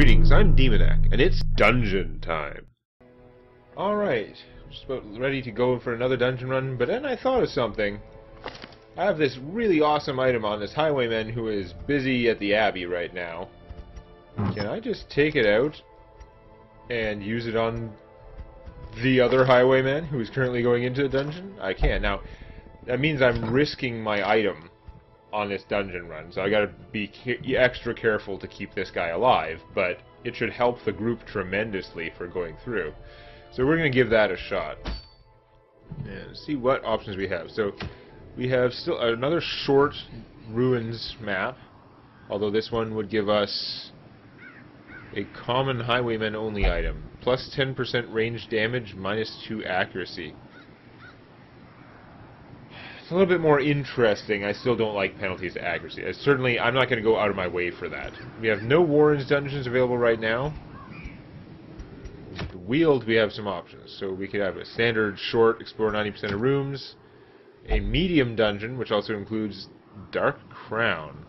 Greetings, I'm Demonac, and it's dungeon time. Alright, just about ready to go for another dungeon run, but then I thought of something. I have this really awesome item on this highwayman who is busy at the Abbey right now. Can I just take it out and use it on the other highwayman who is currently going into the dungeon? I can. Now, that means I'm risking my item on this dungeon run, so I gotta be extra careful to keep this guy alive, but it should help the group tremendously for going through. So we're gonna give that a shot and see what options we have. So we have still another short ruins map, although this one would give us a common highwayman only item, plus 10% range damage, minus 2 accuracy. A little bit more interesting. I still don't like penalties to accuracy. I'm not going to go out of my way for that. We have no Warren's dungeons available right now. The Weald, we have some options. So we could have a standard short, explore 90% of rooms, a medium dungeon, which also includes Dark Crown,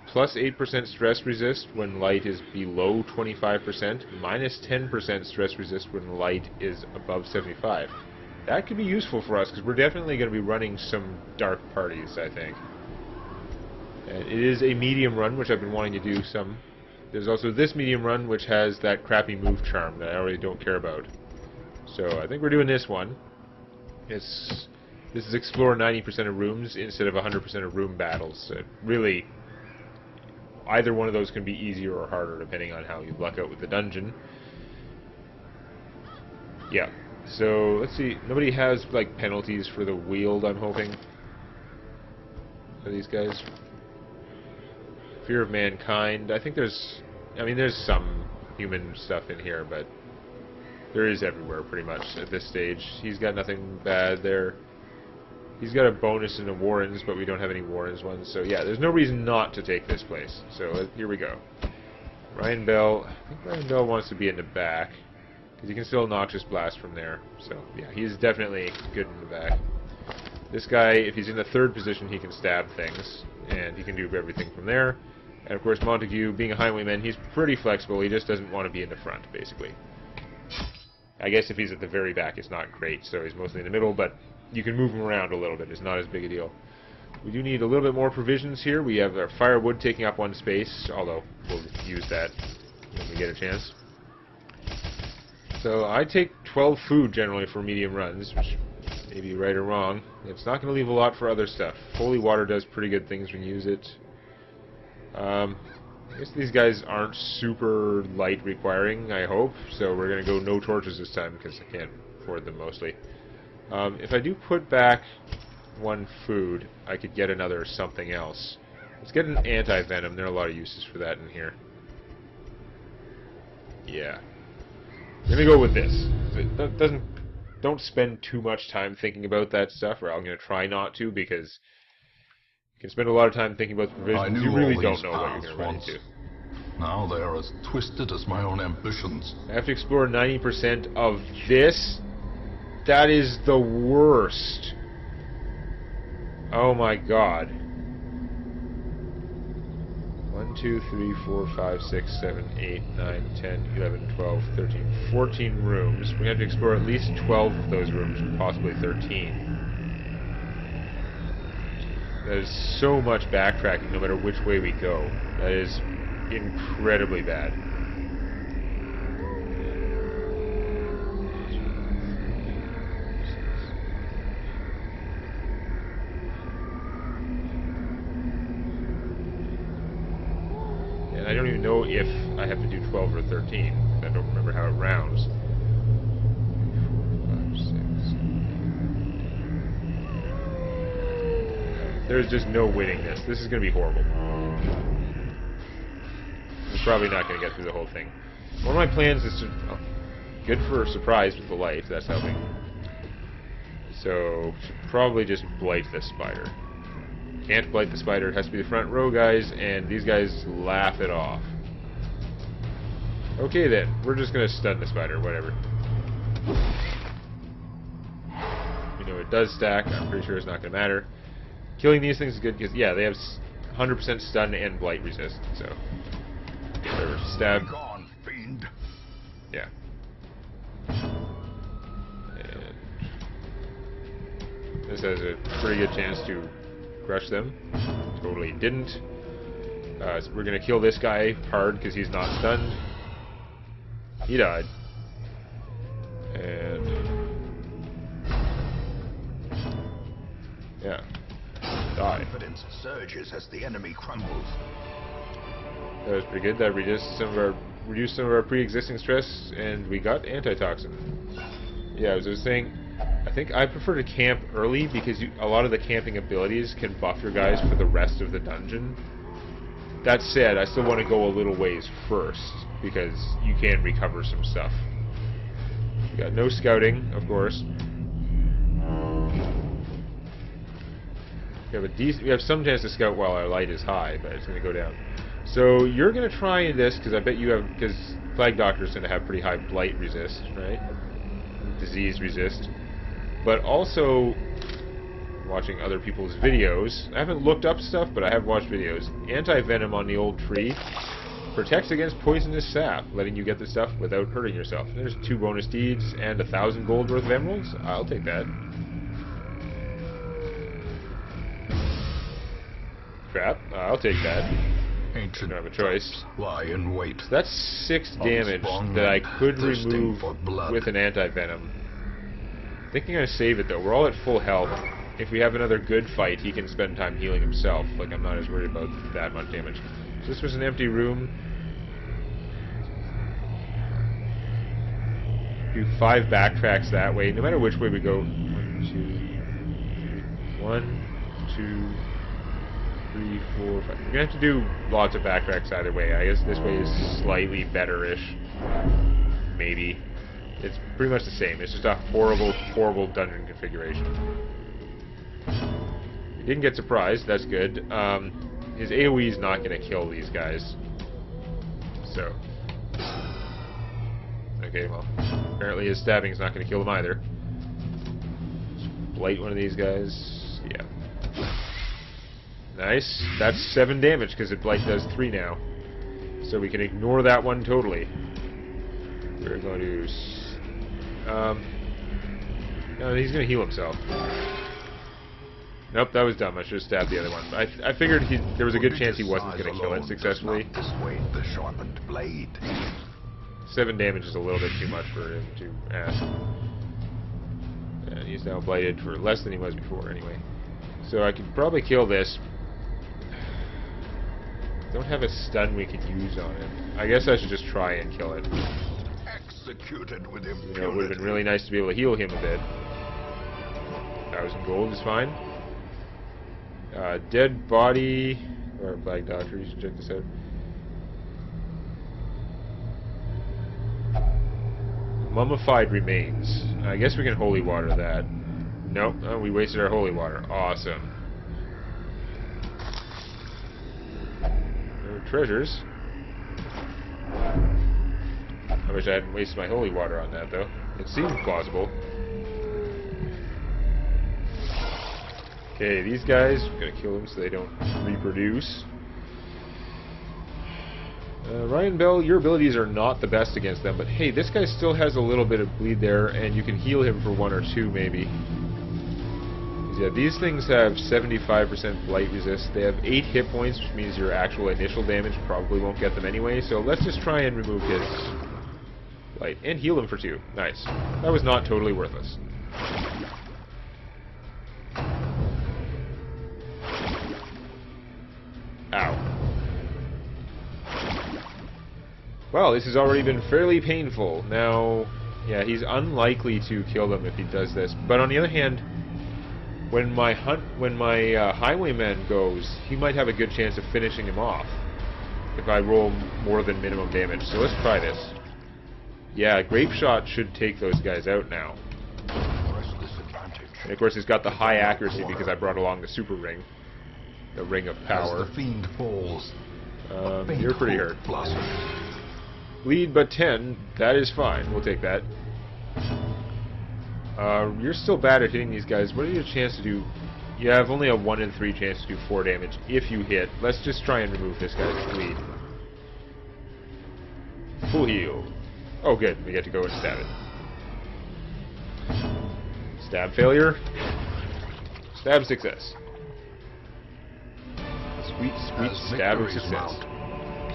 plus 8% stress resist when light is below 25%, minus 10% stress resist when light is above 75%. That could be useful for us, because we're definitely going to be running some dark parties, I think. And it is a medium run, which I've been wanting to do some. There's also this medium run, which has that crappy move charm that I already don't care about. So I think we're doing this one. This is explore 90% of rooms instead of 100% of room battles. So really, either one of those can be easier or harder, depending on how you luck out with the dungeon. Yeah. So, let's see, nobody has, like, penalties for the Weald, I'm hoping. For these guys. Fear of Mankind. I think there's some human stuff in here, but there is everywhere, pretty much, at this stage. He's got nothing bad there. He's got a bonus in the Warrens, but we don't have any Warrens ones, so yeah, there's no reason not to take this place. So, here we go. Ryan Bell. I think Ryan Bell wants to be in the back, because you can still Noxious Blast from there. So, yeah, he's definitely good in the back. This guy, if he's in the third position, he can stab things, and he can do everything from there. And, of course, Montague, being a highwayman, he's pretty flexible. He just doesn't want to be in the front, basically. I guess if he's at the very back, it's not great, so he's mostly in the middle, but you can move him around a little bit. It's not as big a deal. We do need a little bit more provisions here. We have our firewood taking up one space, although we'll use that when we get a chance. So I take 12 food generally for medium runs, which may be right or wrong. It's not going to leave a lot for other stuff. Holy water does pretty good things when you use it. I guess these guys aren't super light requiring, I hope, so we're going to go no torches this time because I can't afford them mostly. If I do put back one food, I could get another something else. Let's get an anti-venom. There are a lot of uses for that in here. Yeah. I'm gonna go with this. Don't spend too much time thinking about that stuff, or I'm gonna try not to, because you can spend a lot of time thinking about the provisions. You really don't know what you're gonna run into. Now they are as twisted as my own ambitions. I have to explore 90% of this. That is the worst. Oh my god. 1, 2, 3, 4, 5, 6, 7, 8, 9, 10, 11, 12, 13, 14 rooms. We have to explore at least 12 of those rooms, possibly 13. That is so much backtracking no matter which way we go. That is incredibly bad. I don't even know if I have to do 12 or 13. I don't remember how it rounds. 5, 6. There's just no winning this. This is going to be horrible. I'm probably not going to get through the whole thing. One of my plans is to... Oh, good for a surprise with the light. That's helping. So, should probably just blight this spider. Can't blight the spider, it has to be the front row guys, and these guys laugh it off. Okay then, we're just gonna stun the spider, whatever. We know it does stack, I'm pretty sure it's not gonna matter. Killing these things is good because, yeah, they have 100% stun and blight resist, so Or stab. Gone, fiend. Yeah. And this has a pretty good chance to crush them. Totally didn't. So we're gonna kill this guy hard because he's not stunned. He died. And yeah, die. Confidence surges as the enemy crumbles. That was pretty good. That reduced some of our pre-existing stress, and we got antitoxin. Yeah, as I was saying, I think I prefer to camp early because a lot of the camping abilities can buff your guys for the rest of the dungeon. That said, I still want to go a little ways first because you can recover some stuff. We got no scouting, of course. We have some chance to scout while our light is high, but it's going to go down. So you're going to try this because I bet you have, because Flag Doctors tend to have pretty high blight resist, right? Disease resist. But also, watching other people's videos, I haven't looked up stuff, but I have watched videos. Anti-venom on the old tree protects against poisonous sap, letting you get the stuff without hurting yourself. There's 2 bonus deeds and 1,000 gold worth of emeralds. I'll take that. Crap. I'll take that. Ancient I don't have a choice. Lie in wait. So that's 6 damage that I could remove with an anti-venom. I think I'm going to save it though. We're all at full health. If we have another good fight, he can spend time healing himself. Like, I'm not as worried about that much damage. So this was an empty room. Do 5 backtracks that way. No matter which way we go. 1, 2, 3, 4, 5. We're going to have to do lots of backtracks either way. I guess this way is slightly better-ish. Maybe. It's pretty much the same. It's just a horrible, horrible dungeon configuration. He didn't get surprised. That's good. His AoE is not going to kill these guys. So. Okay, well. Apparently his stabbing is not going to kill them either. Blight one of these guys. Yeah. Nice. That's 7 damage because it Blight does 3 now. So we can ignore that one totally. We're going to... no, he's going to heal himself. Nope, that was dumb. I should have stabbed the other one. I figured there was a good chance he wasn't going to kill it successfully. Dissuade the sharpened blade. 7 damage is a little bit too much for him to ask. And he's now blighted for less than he was before anyway. So I could probably kill this. Don't have a stun we could use on him. I guess I should just try and kill it. Executed with impunity. You know, it would have been really nice to be able to heal him a bit. 1,000 gold is fine. Dead body, or Black Doctor, you should check this out. Mummified remains. I guess we can holy water that. Nope, oh, we wasted our holy water. Awesome. Treasures. I wish I hadn't wasted my holy water on that, though. It seemed plausible. Okay, these guys, I'm gonna kill them so they don't reproduce. Ryan Bell, your abilities are not the best against them, but hey, this guy still has a little bit of bleed there, and you can heal him for 1 or 2, maybe. Yeah, these things have 75% blight resist. They have 8 hit points, which means your actual initial damage probably won't get them anyway, so let's just try and remove his blight. And heal him for 2. Nice. That was not totally worthless. Ow. Well, this has already been fairly painful. Now, yeah, he's unlikely to kill them if he does this. But on the other hand, when my highwayman goes, he might have a good chance of finishing him off if I roll more than minimum damage. So let's try this. Yeah, Grape Shot should take those guys out now. And of course, he's got the high accuracy because I brought along the super ring, the ring of power. As the fiend falls, you're pretty hurt. Bleed but 10. That is fine. We'll take that. You're still bad at hitting these guys. What are your chances to do? You have only a 1 in 3 chance to do 4 damage if you hit. Let's just try and remove this guy's bleed. Full heal. Oh, good. We get to go and stab it. Stab failure. Stab success. Sweet, sweet As stab of victories success. mount,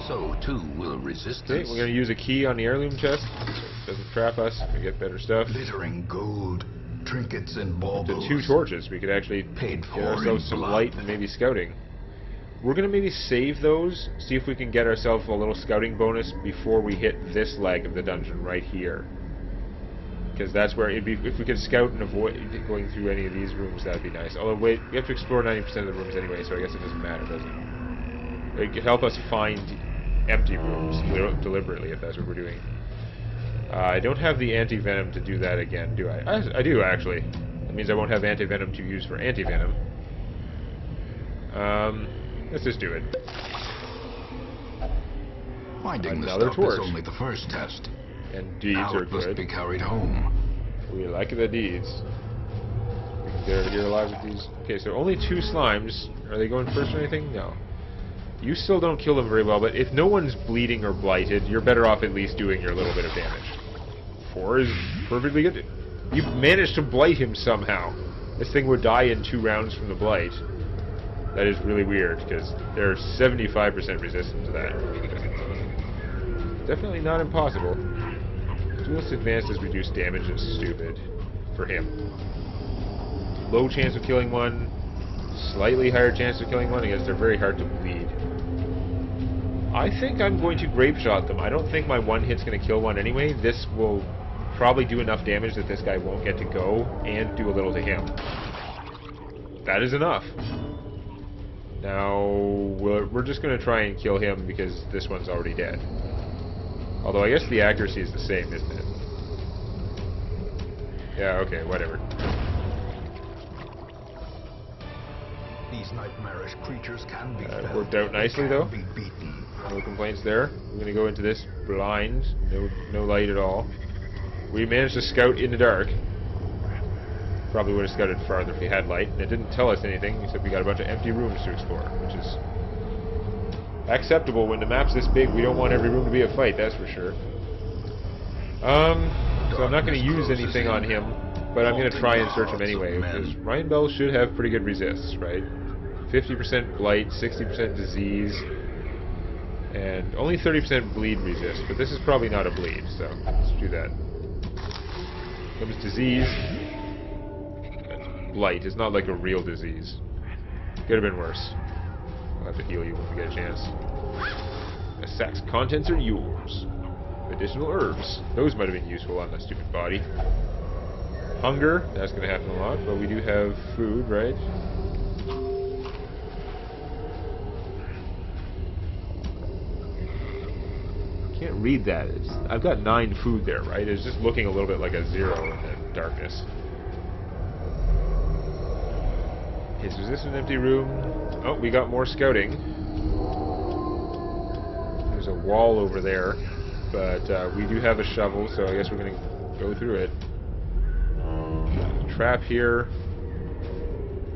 so too will resistance. Okay, we're going to use a key on the heirloom chest. So it doesn't trap us. We get better stuff. Glittering gold, trinkets and To baubles. 2 torches. We could actually Paid get for ourselves in some blood. light and maybe scouting. We're going to maybe save those, see if we can get ourselves a little scouting bonus before we hit this leg of the dungeon right here. Because that's where it'd be, if we could scout and avoid going through any of these rooms, that'd be nice. Although, wait, we have to explore 90% of the rooms anyway, so I guess it doesn't matter, does it? It could help us find empty rooms deliberately, if that's what we're doing. I don't have the anti-venom to do that again, do I? I do, actually. That means I won't have anti-venom to use for anti-venom. Let's just do it. Finding the Another stuff torch. is only the first test. And deeds Now are it must be good. carried home. We like the deeds. We can get here alive with these. Okay, so only 2 slimes. Are they going first or anything? No. You still don't kill them very well, but if no one's bleeding or blighted, you're better off at least doing your little bit of damage. 4 is perfectly good. You managed to blight him somehow. This thing would die in 2 rounds from the blight. That is really weird, because they're 75% resistant to that. Definitely not impossible. Duelist Advanced is reduced damage is stupid for him. Low chance of killing one, slightly higher chance of killing one. I guess they're very hard to bleed. I think I'm going to grape shot them. I don't think my one hit's going to kill one anyway. This will probably do enough damage that this guy won't get to go and do a little to him. That is enough. Now, we're just going to try and kill him because this one's already dead. Although I guess the accuracy is the same, isn't it? Yeah, okay, whatever. These nightmarish creatures can be That felt, worked out they nicely, can though. be beaten. No complaints there. We're going to go into this blind. No light at all. We managed to scout in the dark. Probably would have scouted farther if we had light, and it didn't tell us anything, except we got a bunch of empty rooms to explore, which is acceptable. When the map's this big, we don't want every room to be a fight, that's for sure. So I'm not going to use anything on him, but I'm going to try and search him anyway, because Ryan Bell should have pretty good resists, right? 50% blight, 60% disease, and only 30% bleed resist, but this is probably not a bleed, so let's do that. Comes disease. Blight is not like a real disease. Could have been worse. I'll have to heal you when we get a chance. The sack's contents are yours. Additional herbs. Those might have been useful on that stupid body. Hunger. That's going to happen a lot, but we do have food, right? Can't read that. I've got 9 food there, right? It's just looking a little bit like a 0 in the darkness. Is this an empty room? Oh, we got more scouting. There's a wall over there, but we do have a shovel, so I guess we're going to go through it. Trap here.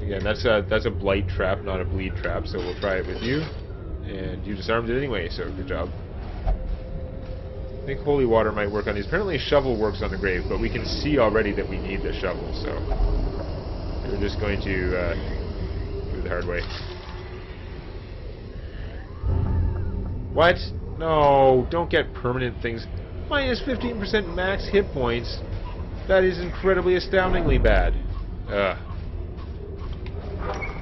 Again, that's a blight trap, not a bleed trap, so we'll try it with you. And you disarmed it anyway, so good job. I think holy water might work on these. Apparently shovel works on the grave, but we can see already that we need the shovel, so we're just going to do it the hard way. What? No, don't get permanent things. Minus 15% max hit points. That is incredibly astoundingly bad. Ugh.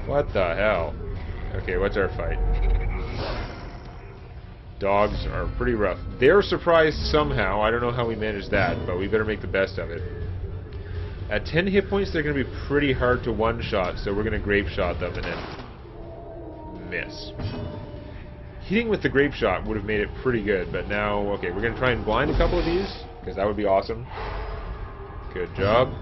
What the hell? Okay, what's our fight? Dogs are pretty rough. They're surprised somehow. I don't know how we managed that, but we better make the best of it. At 10 hit points, they're going to be pretty hard to one-shot, so we're going to grape shot them and then miss. Hitting with the grape shot would have made it pretty good, but now, okay, we're going to try and blind a couple of these, because that would be awesome. Good job.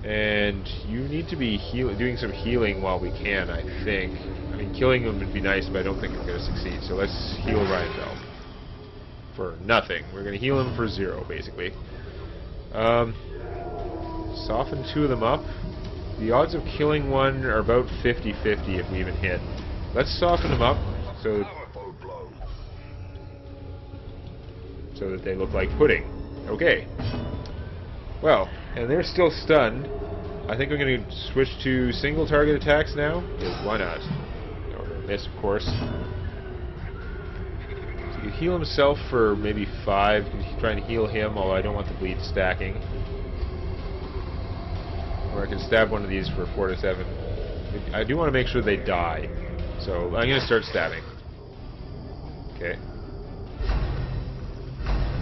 And you need to be doing some healing while we can, I think. I mean, killing them would be nice, but I don't think we're going to succeed. So let's heal Ryan Bell. For nothing. We're going to heal him for 0, basically. Soften 2 of them up. The odds of killing one are about 50-50 if we even hit. Let's soften them up. So so that they look like pudding. Okay. Well, and they're still stunned. I think I'm going to switch to single target attacks now. Because why not? Or miss, of course. So he can heal himself for maybe 5. You can try and heal him, although I don't want the bleed stacking. Or I can stab one of these for 4 to 7. I do want to make sure they die. So I'm going to start stabbing. Okay.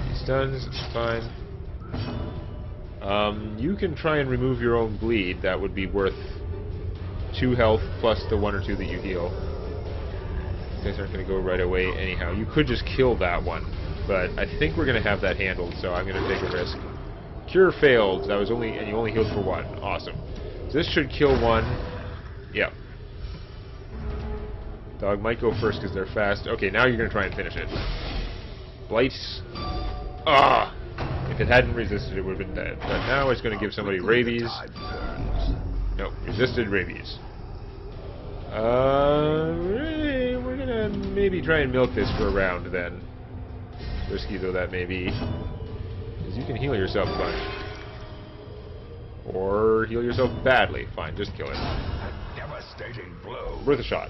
He stuns, it's fine. You can try and remove your own bleed. That would be worth 2 health plus the 1 or 2 that you heal. You guys aren't going to go right away anyhow. You could just kill that one, but I think we're going to have that handled, so I'm going to take a risk. Cure failed. That was only, and you only healed for 1. Awesome. So this should kill 1. Yep. Dog might go first because they're fast. Okay, now you're going to try and finish it. Blight. Ah! If it hadn't resisted, it would have been dead. But now it's going to give somebody rabies. Nope, resisted rabies. We're going to maybe try and milk this for a round then. Risky though that may be. Because you can heal yourself a bunch. Or heal yourself badly. Fine, just kill it. Devastating blow. Worth a shot.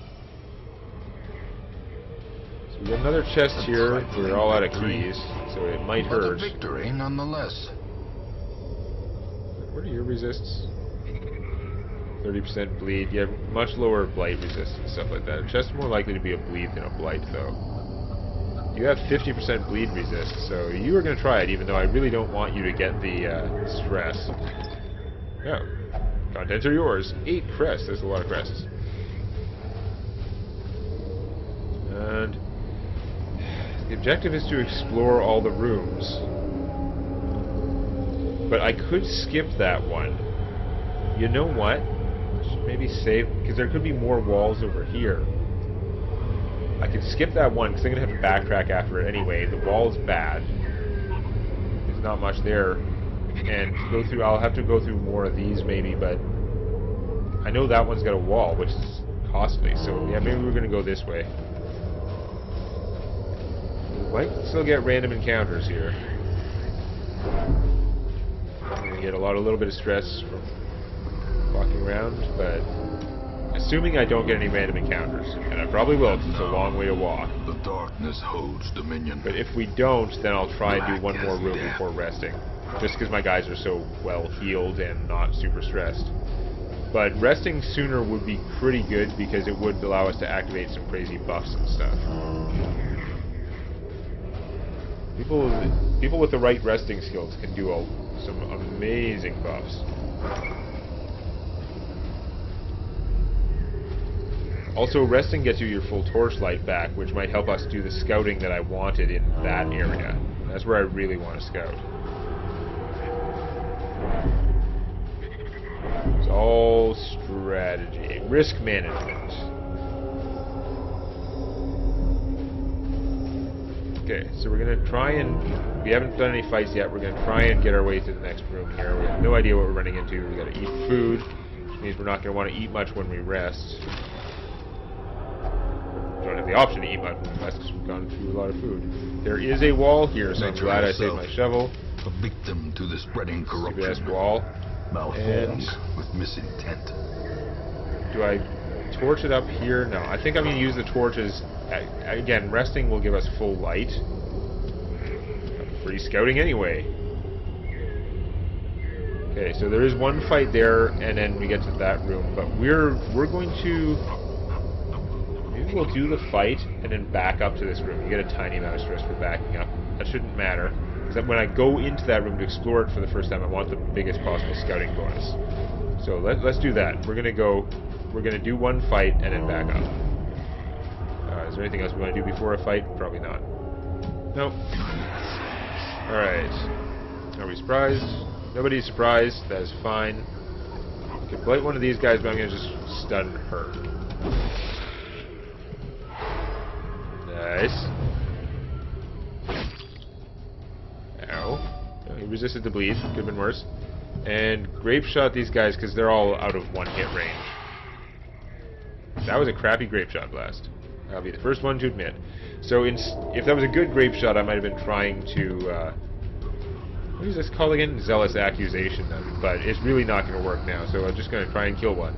So we got another chest here. We're all out of keys, so it might hurt. But a victory nonetheless. What are your resists? 30% bleed. You have much lower blight resist and stuff like that. A chest more likely to be a bleed than a blight, though. You have 50% bleed resist, so you are going to try it, even though I really don't want you to get the stress. Yeah. Contents are yours. 8 crests. That's a lot of crests. And the objective is to explore all the rooms. But I could skip that one. You know what? Should maybe save, because there could be more walls over here. I could skip that one because I'm going to have to backtrack after it anyway. The wall's bad. There's not much there. And go through, I'll have to go through more of these maybe, but I know that one's got a wall, which is costly. So yeah, maybe we're going to go this way. We might still get random encounters here. I'm going to get a little bit of stress from walking around, but assuming I don't get any random encounters, and I probably will because it's a long way to walk. The darkness holds dominion. But if we don't, then I'll try and do one more room before resting. Just because my guys are so well healed and not super stressed. But resting sooner would be pretty good because it would allow us to activate some crazy buffs and stuff. People with the right resting skills can do some amazing buffs. Also, resting gets you your full torchlight back, which might help us do the scouting that I wanted in that area. That's where I really want to scout. It's all strategy. Risk management. Okay, so we're going to try and... We haven't done any fights yet. We're going to try and get our way to the next room here. We have no idea what we're running into. We've got to eat food, which means we're not going to want to eat much when we rest. We don't have the option to eat much when we rest because we've gone through a lot of food. There is a wall here, so I'm glad I saved my shovel. A victim to the spreading corruption. Stupid-ass wall. Malformed with misintent. Do I torch it up here? No, I think I'm going to use the torches. Again, resting will give us full light. I'm free scouting anyway. Okay, so there is one fight there, and then we get to that room. But we're going to... Maybe we'll do the fight and then back up to this room. You get a tiny amount of stress for backing up. That shouldn't matter. Because when I go into that room to explore it for the first time, I want the biggest possible scouting bonus. So let's do that. We're gonna do one fight and then back up. Is there anything else we want to do before a fight? Probably not. Nope. Alright. Are we surprised? Nobody's surprised. That is fine. I can blight one of these guys, but I'm gonna just stun her. Nice. Ow. Oh, he resisted the bleed. Could have been worse. And grape shot these guys because they're all out of one hit range. That was a crappy grape shot blast. I'll be the first one to admit. So if that was a good grape shot, I might have been trying to... what is this called again? Zealous accusation. But it's really not going to work now, so I'm just going to try and kill one.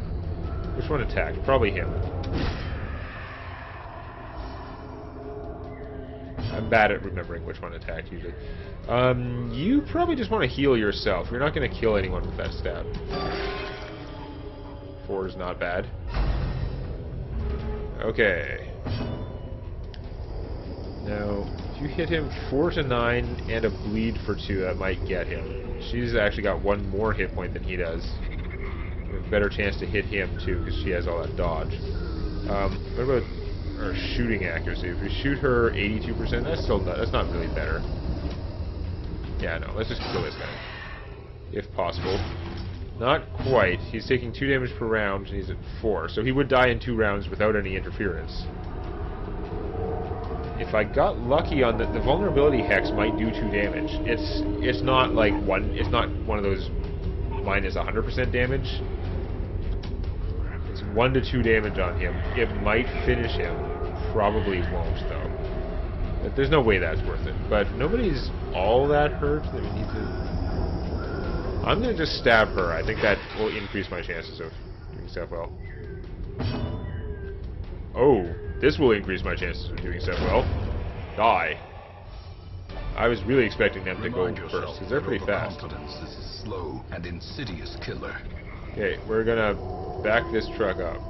Which one attacked? Probably him. I'm bad at remembering which one attacked usually. You probably just want to heal yourself. You're not going to kill anyone with that stab. 4 is not bad. Okay. Now, if you hit him 4 to 9 and a bleed for 2, that might get him. She's actually got 1 more hit point than he does. We have a better chance to hit him too, because she has all that dodge. What about her shooting accuracy? If we shoot her 82%, that's not really better. Yeah, no, let's just kill this guy. If possible. Not quite. He's taking 2 damage per round, and he's at 4. So he would die in 2 rounds without any interference. If I got lucky on the vulnerability hex might do 2 damage. It's not like it's not one of those minus 100% damage. It's 1 to 2 damage on him. It might finish him. Probably won't though. But there's no way that's worth it. But nobody's all that hurt that we need to... I'm gonna just stab her. I think that will increase my chances of doing stuff well. Oh, this will increase my chances of doing stuff well. Die. I was really expecting them to go first, because they're pretty fast. Confidence is a slow and insidious killer. Okay, we're gonna back this truck up.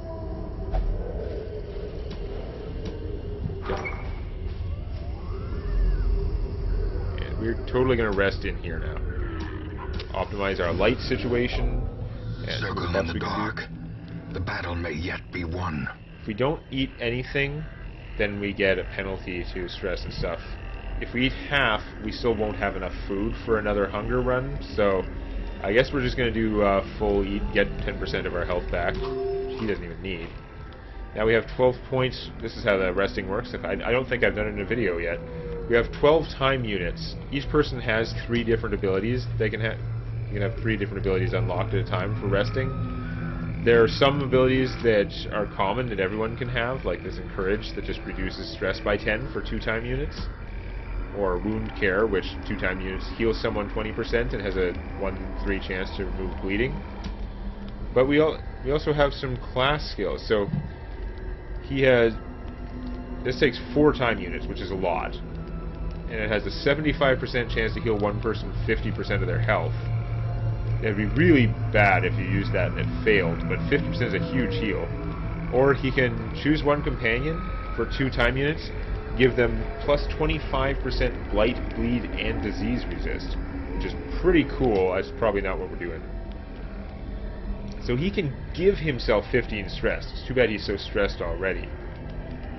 And we're totally gonna rest in here now. Optimize our light situation. And circle in the dark. The battle may yet be won. If we don't eat anything, then we get a penalty to stress and stuff. If we eat half, we still won't have enough food for another hunger run, so I guess we're just going to do full eat, get 10% of our health back, which he doesn't even need. Now we have 12 points. This is how the resting works. I don't think I've done it in a video yet. We have 12 time units. Each person has 3 different abilities. You can have 3 different abilities unlocked at a time for resting. There are some abilities that are common that everyone can have, like this Encourage that just reduces stress by 10 for 2 time units. Or Wound Care, which 2 time units heals someone 20% and has a 1-3 chance to remove bleeding. But we also have some class skills. So he has... This takes 4 time units, which is a lot. And it has a 75% chance to heal one person 50% of their health. It'd be really bad if you used that and it failed, but 50% is a huge heal. Or he can choose one companion for 2 time units, give them plus 25% blight, bleed, and disease resist, which is pretty cool. That's probably not what we're doing. So he can give himself 15 stress. It's too bad he's so stressed already.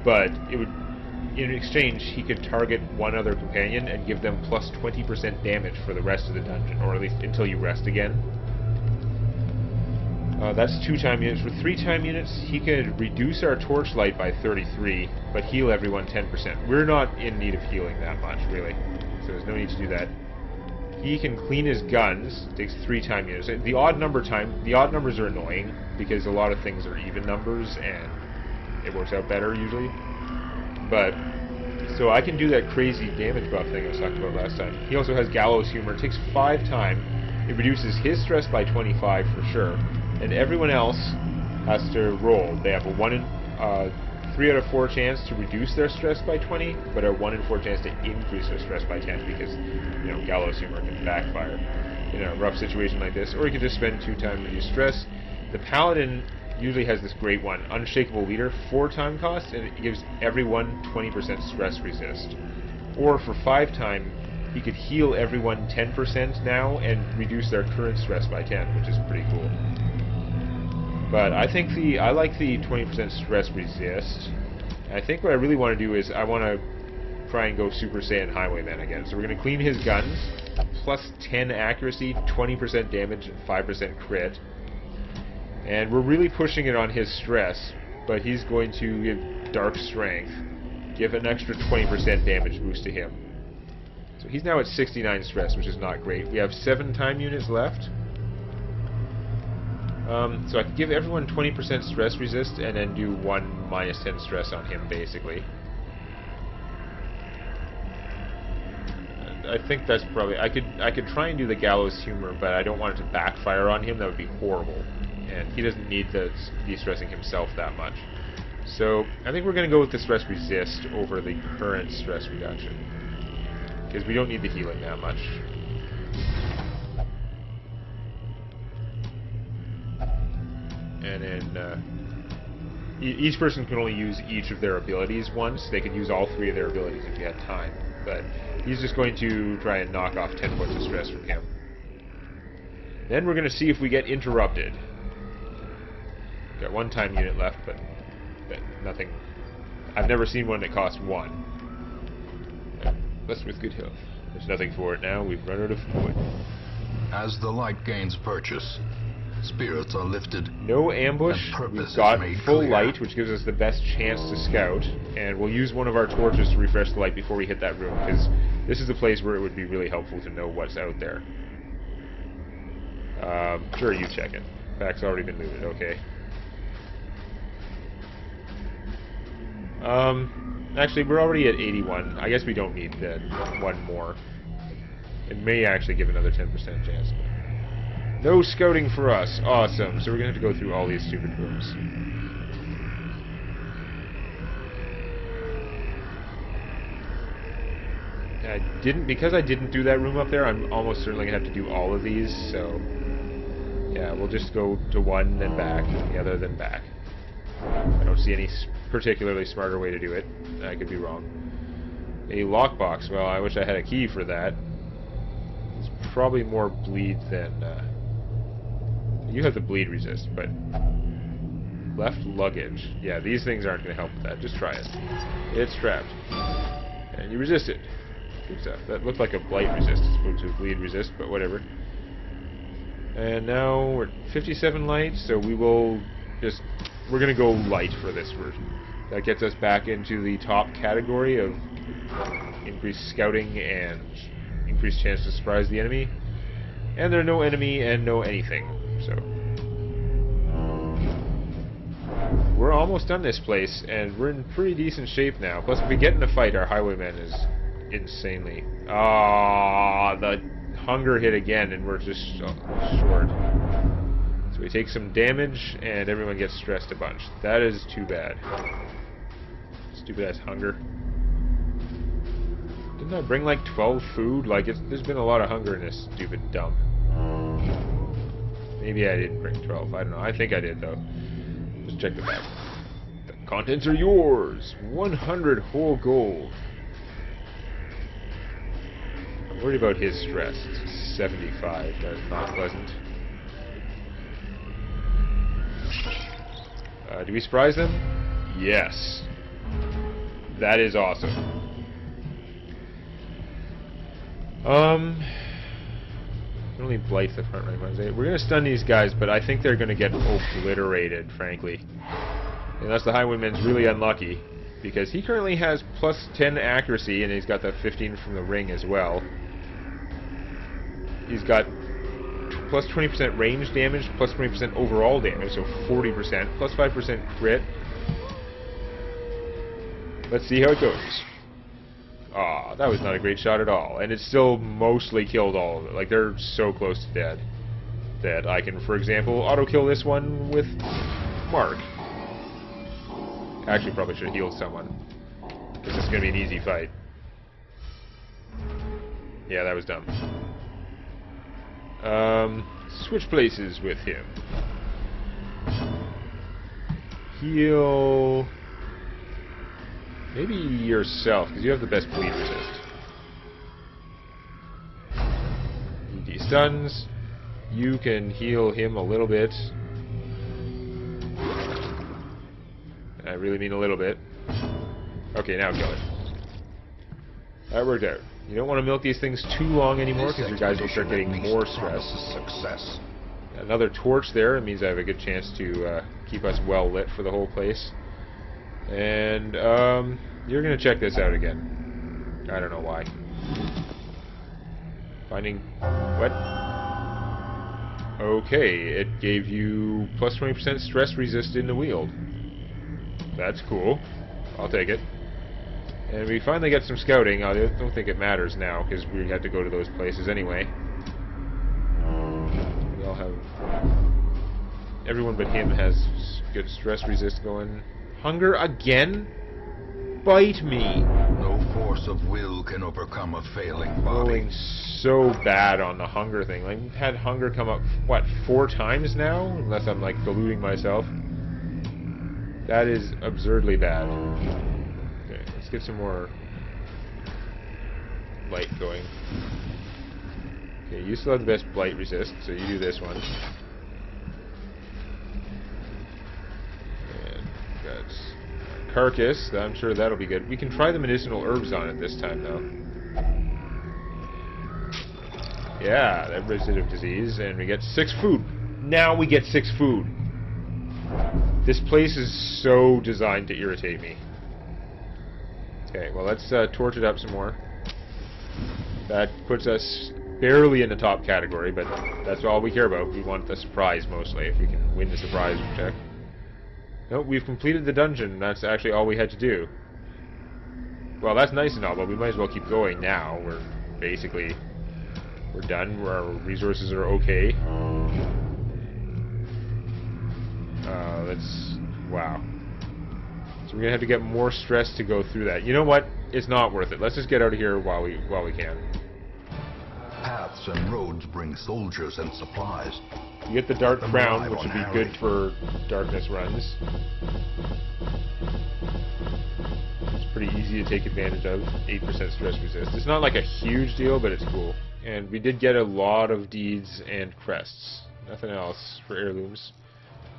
But it would, in exchange, he could target one other companion and give them plus 20% damage for the rest of the dungeon, or at least until you rest again. That's 2 time units. For 3 time units, he could reduce our torchlight by 33, but heal everyone 10%. We're not in need of healing that much, really, so there's no need to do that. He can clean his guns. Takes 3 time units. The odd numbers are annoying because a lot of things are even numbers, and it works out better usually. But so I can do that crazy damage buff thing I was talking about last time. He also has Gallows Humor. It takes 5 time. It reduces his stress by 25 for sure. And everyone else has to roll. They have a 3 out of 4 chance to reduce their stress by 20, but a 1 in 4 chance to increase their stress by 10 because, you know, Gallows Humor can backfire in a rough situation like this. Or you can just spend 2 time to reduce stress. The Paladin usually has this great one, Unshakable Leader, 4 time cost, and it gives everyone 20% stress resist. Or for 5 time, he could heal everyone 10% now and reduce their current stress by 10, which is pretty cool. But I think I like the 20% stress resist. And I think what I really want to do is I want to try and go Super Saiyan Highwayman again. So we're going to clean his guns, plus 10 accuracy, 20% damage, and 5% crit. And we're really pushing it on his stress, but he's going to give Dark Strength, give an extra 20% damage boost to him. So he's now at 69 stress, which is not great. We have 7 time units left. So I can give everyone 20% stress resist and then do 1 -10 stress on him, basically. And I think that's probably... I could try and do the gallows humor, but I don't want it to backfire on him. That would be horrible. And he doesn't need the de-stressing himself that much. So I think we're going to go with the stress resist over the current stress reduction. Because we don't need the healing that much. And then each person can only use each of their abilities once. They can use all 3 of their abilities if you had time. But he's just going to try and knock off 10 points of stress from him. Then we're going to see if we get interrupted. Got 1 time unit left, but nothing. I've never seen one that costs 1. Blessed with good health. There's nothing for it now. We've run out of wood. As the light gains purchase, spirits are lifted. No ambush. We've got full light, which gives us the best chance to scout. And we'll use one of our torches to refresh the light before we hit that room, because this is a place where it would be really helpful to know what's out there. Sure, you check it. Pack's already been looted. Okay. Actually, we're already at 81. I guess we don't need the 1 more. It may actually give another 10% chance. No scouting for us. Awesome. So we're going to have to go through all these stupid rooms. Because I didn't do that room up there, I'm almost certainly going to have to do all of these, so... Yeah, we'll just go to 1, then back, and the other, then back. I don't see any particularly smarter way to do it. I could be wrong. A lockbox. Well, I wish I had a key for that. It's probably more bleed than... You have the bleed resist, but... Left luggage. Yeah, these things aren't going to help with that. Just try it. It's trapped. And you resist it. Good stuff. That looked like a blight resist as opposed to a bleed resist, but whatever. And now we're at 57 light, so we will just... We're going to go light for this version. That gets us back into the top category of increased scouting and increased chance to surprise the enemy. And there are no enemy and no anything, so... We're almost done this place, and we're in pretty decent shape now. Plus, if we get in a fight, our highwayman is insanely... Ah, the hunger hit again, and we're just short. So we take some damage, and everyone gets stressed a bunch. That is too bad. Stupid-ass hunger. Didn't I bring, like, 12 food? Like, there's been a lot of hunger in this stupid dump. Maybe I didn't bring 12. I don't know. I think I did, though. Just check the back. The contents are yours! 100 whole gold. I'm worried about his stress. It's 75. That's not pleasant. Do we surprise them? Yes. That is awesome. Only blight the front rank ones. We're going to stun these guys, but I think they're going to get obliterated, frankly. Unless the highwayman's really unlucky, because he currently has plus 10 accuracy, and he's got the 15 from the ring as well. He's got plus 20% range damage, plus 20% overall damage, so 40%, plus 5% crit. Let's see how it goes. Aw, that was not a great shot at all. And it still mostly killed all of it. Like, they're so close to dead that I can, for example, auto-kill this one with Mark. Actually, probably should have healed someone, because this is going to be an easy fight. Yeah, that was dumb. Switch places with him. Heal... Maybe yourself, because you have the best bleed resist. He de-stuns. You can heal him a little bit. I really mean a little bit. Okay, now kill it. That worked out. You don't want to milk these things too long anymore, because your guys will start getting more stress. Success. Another torch there. It means I have a good chance to keep us well lit for the whole place. And, you're gonna check this out again. I don't know why. Finding... What? Okay, it gave you plus 20% stress resist in the wield. That's cool. I'll take it. And we finally got some scouting. I don't think it matters now, because we had to go to those places anyway. We all have... Everyone but him has good stress resist going. Hunger again? Bite me! No force of will can overcome a failing body. Rolling so bad on the hunger thing. Like, we've had hunger come up, what, 4 times now? Unless I'm, like, deluding myself. That is absurdly bad. Okay, let's get some more light going. Okay, you still have the best blight resist, so you do this one. And got carcass, I'm sure that'll be good. We can try the medicinal herbs on it this time, though. Yeah, that rid of disease, and we get 6 food. Now we get 6 food. This place is so designed to irritate me. Okay, well, let's torch it up some more. That puts us barely in the top category, but that's all we care about. We want the surprise, mostly, if we can win the surprise check. Nope, we've completed the dungeon. That's actually all we had to do. Well, that's nice and all, but we might as well keep going now. We're done. Our resources are okay. Wow. So we're gonna have to get more stress to go through that. You know what? It's not worth it. Let's just get out of here while we can. Paths and roads bring soldiers and supplies. You get the Dark Crown, which would be good for darkness runs. It's pretty easy to take advantage of. 8% stress resist. It's not like a huge deal, but it's cool. And we did get a lot of deeds and crests. Nothing else for heirlooms.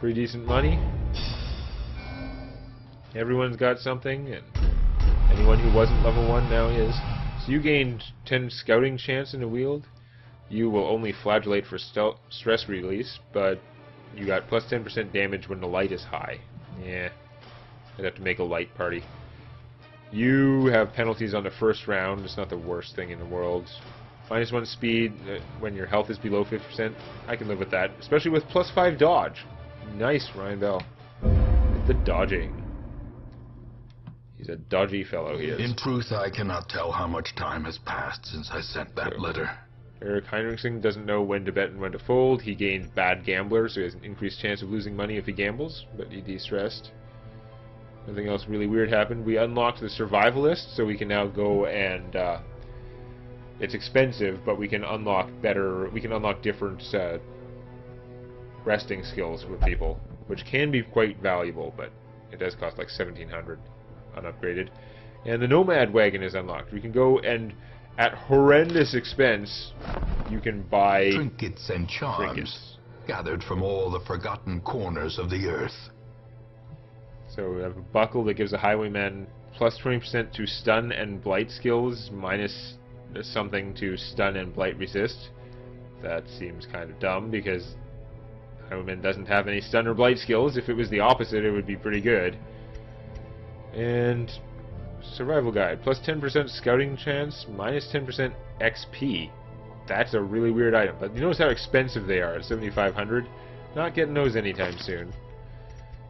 Pretty decent money. Everyone's got something, and anyone who wasn't level 1 now is. So you gained 10 scouting chance in the wield. You will only flagellate for stress release, but you got plus 10% damage when the light is high. Yeah, I'd have to make a light party. You have penalties on the first round. It's not the worst thing in the world. -1 speed when your health is below 50%. I can live with that, especially with plus 5 dodge. Nice, Ryan Bell. The dodging. He's a dodgy fellow, he is. In truth, I cannot tell how much time has passed since I sent that letter. Eric Heinrichsen doesn't know when to bet and when to fold. He gained Bad Gambler, so he has an increased chance of losing money if he gambles, but he de-stressed. Nothing else really weird happened. We unlocked the Survivalist, so we can now go and... it's expensive, but we can unlock different resting skills with people, which can be quite valuable, but it does cost like 1,700 unupgraded. And the Nomad Wagon is unlocked. We can go and, at horrendous expense, you can buy trinkets and charms gathered from all the forgotten corners of the earth. So we have a buckle that gives a highwayman plus 20% to stun and blight skills, minus something to stun and blight resist. That seems kind of dumb, because Highwayman doesn't have any stun or blight skills. If it was the opposite, it would be pretty good. And survival guide, plus 10% scouting chance, minus 10% XP. That's a really weird item, but you notice how expensive they are at 7,500. Not getting those anytime soon.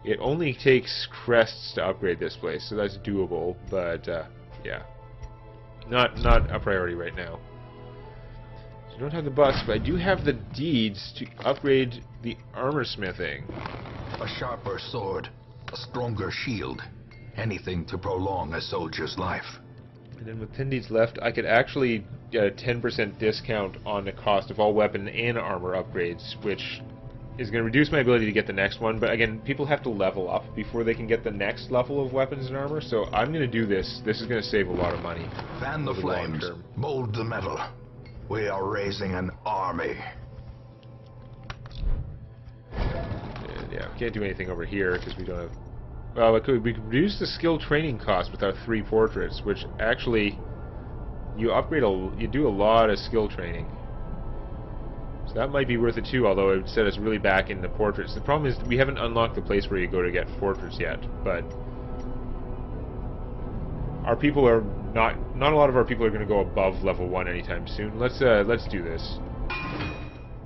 It only takes crests to upgrade this place, so that's doable, but yeah. Not a priority right now. So I don't have the bus, but I do have the deeds to upgrade the armor smithing. A sharper sword, a stronger shield, anything to prolong a soldier's life. And then with 10 deeds left, I could actually get a 10% discount on the cost of all weapon and armor upgrades, which is going to reduce my ability to get the next one, but again, people have to level up before they can get the next level of weapons and armor, so I'm going to do this. This is going to save a lot of money. Fan the flames, mold the metal. We are raising an army. And yeah, we can't do anything over here because we don't have... Well, we could reduce the skill training cost with our 3 portraits, which actually you do a lot of skill training. So that might be worth it too, although it would set us really back in the portraits. The problem is we haven't unlocked the place where you go to get portraits yet, but our people are not a lot of our people are going to go above level 1 anytime soon. Let's do this.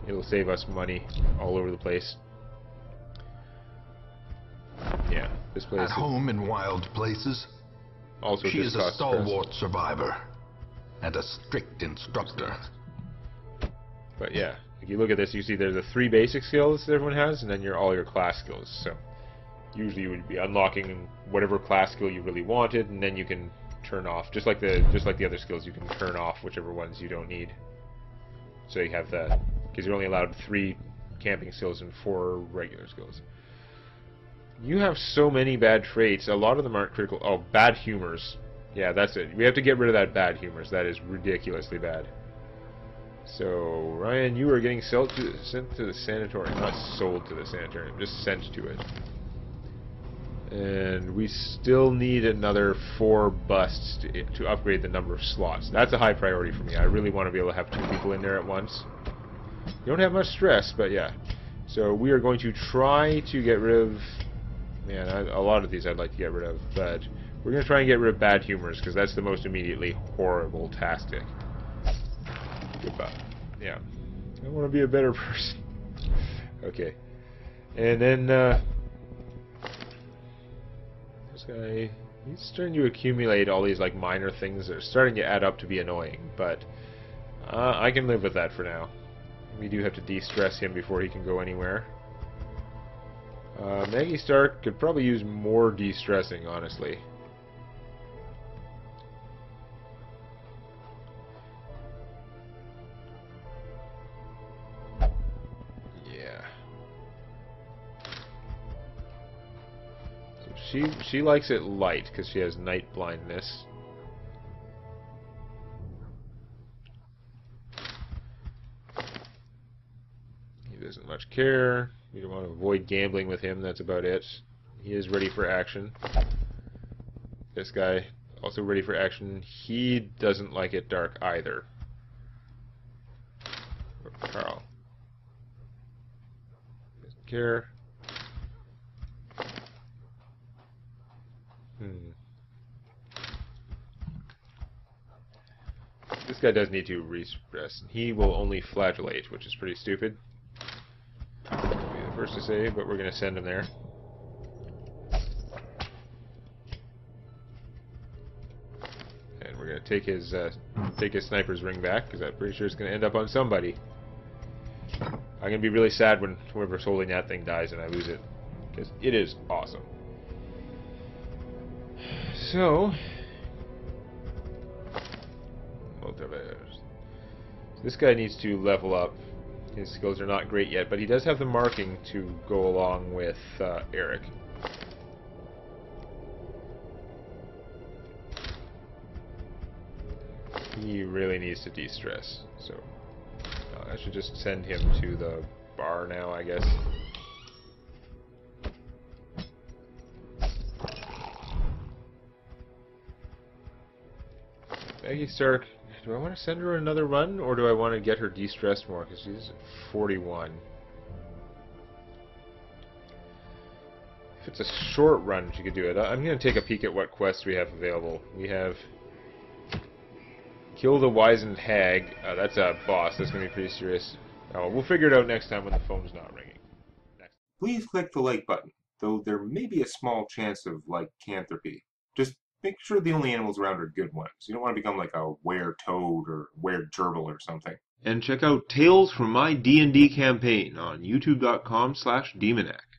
It'll save us money all over the place. Yeah, this place. At home in wild places, Also, she is a costs stalwart survivor and a strict instructor. But yeah, if you look at this, you see there's the 3 basic skills that everyone has, and then all your class skills. So usually you would be unlocking whatever class skill you really wanted, and then you can turn off, just like the other skills, you can turn off whichever ones you don't need. So you have that, because you're only allowed 3 camping skills and 4 regular skills. You have so many bad traits. A lot of them aren't critical. Oh, bad humors. Yeah, that's it. We have to get rid of that bad humors. That is ridiculously bad. So, Ryan, you are getting sent to the sanatorium. Not sold to the sanatorium, just sent to it. And we still need another 4 busts to upgrade the number of slots. That's a high priority for me. I really want to be able to have 2 people in there at once. You don't have much stress, but yeah. So we are going to try to get rid of... Man, a lot of these I'd like to get rid of, but we're going to try and get rid of bad humors, because that's the most immediately horrible tactic. Goodbye. Yeah. I want to be a better person. Okay. And then, this guy, he's starting to accumulate all these, like, minor things that are starting to add up to be annoying, but I can live with that for now. We do have to de-stress him before he can go anywhere. Maggie Stark could probably use more de-stressing, honestly. Yeah. So she likes it light because she has night blindness. He doesn't much care. We don't want to avoid gambling with him, that's about it. He is ready for action. This guy, also ready for action. He doesn't like it dark either. Or Carl. Doesn't care. This guy does need to re-stress. He will only flagellate, which is pretty stupid. First to say, but we're going to send him there. And we're going to take his sniper's ring back, because I'm pretty sure it's going to end up on somebody. I'm going to be really sad when whoever's holding that thing dies and I lose it, because it is awesome. So, this guy needs to level up. His skills are not great yet, but he does have the marking to go along with Eric. He really needs to de-stress, so I should just send him to the bar now, I guess. Maggie Stark, do I want to send her another run, or do I want to get her de-stressed more, because she's at 41. If it's a short run, she could do it. I'm going to take a peek at what quests we have available. We have Kill the Wizened Hag. That's a boss. That's going to be pretty serious. We'll figure it out next time when the phone's not ringing. Next. Please click the like button, though there may be a small chance of lycanthropy. Just make sure the only animals around are good ones. You don't want to become like a were-toad or were-gerbil or something. And check out Tales from My D&D Campaign on youtube.com/Demonac.